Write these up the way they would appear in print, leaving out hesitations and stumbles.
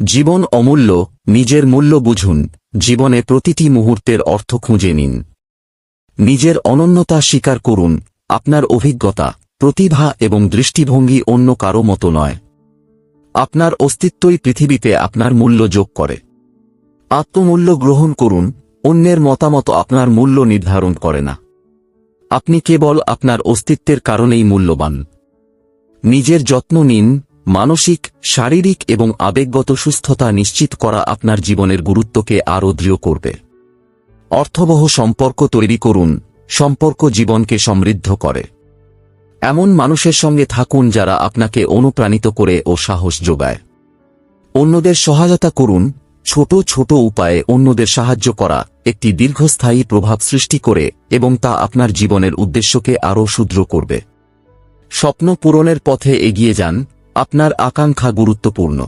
জীবন অমূল্য, নিজের মূল্য বুঝুন, জীবনে প্রতিটি মুহূর্তের অর্থ খুঁজে নিন। নিজের অনন্যতা স্বীকার করুন, আপনার অভিজ্ঞতা, প্রতিভা এবং দৃষ্টিভঙ্গি অন্য কারো মতো নয়। আপনার অস্তিত্বই পৃথিবীতে আপনার মূল্য যোগ করে। আত্মমূল্য গ্রহণ করুন, অন্যের মতামত আপনার মূল্য নির্ধারণ করে না। আপনি কেবল আপনার অস্তিত্বের কারণেই মূল্যবান। নিজের যত্ন নিন, মানসিক, শারীরিক এবং আবেগগত সুস্থতা নিশ্চিত করা আপনার জীবনের গুরুত্বকে আরও দৃঢ় করবে। অর্থবহ সম্পর্ক তৈরি করুন, সম্পর্ক জীবনকে সমৃদ্ধ করে। এমন মানুষের সঙ্গে থাকুন যারা আপনাকে অনুপ্রাণিত করে ও সাহস যোগায়। অন্যদের সহায়তা করুন, ছোট ছোট উপায়ে অন্যদের সাহায্য করা একটি দীর্ঘস্থায়ী প্রভাব সৃষ্টি করে এবং তা আপনার জীবনের উদ্দেশ্যকে আরও সুদৃঢ় করবে। স্বপ্ন পূরণের পথে এগিয়ে যান, আপনার আকাঙ্ক্ষা গুরুত্বপূর্ণ।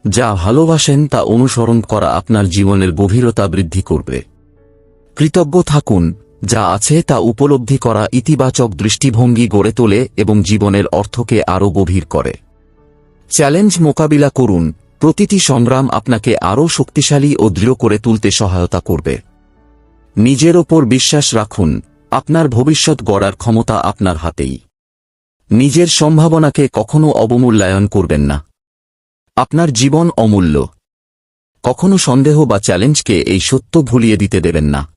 যা ভালোবাসেন তা অনুসরণ করা আপনার জীবনের গভীরতা বৃদ্ধি করবে। কৃতজ্ঞ থাকুন, যা আছে তা উপলব্ধি করা ইতিবাচক দৃষ্টিভঙ্গি গড়ে তোলে এবং জীবনের অর্থকে আরও গভীর করে। চ্যালেঞ্জ মোকাবিলা করুন, প্রতিটি সংগ্রাম আপনাকে আরও শক্তিশালী ও দৃঢ় করে তুলতে সহায়তা করবে। নিজের ওপর বিশ্বাস রাখুন, আপনার ভবিষ্যৎ গড়ার ক্ষমতা আপনার হাতেই। নিজের সম্ভাবনাকে কখনো অবমূল্যায়ন করবেন না। আপনার জীবন অমূল্য। কখনো সন্দেহ বা চ্যালেঞ্জকে এই সত্য ভুলিয়ে দিতে দেবেন না।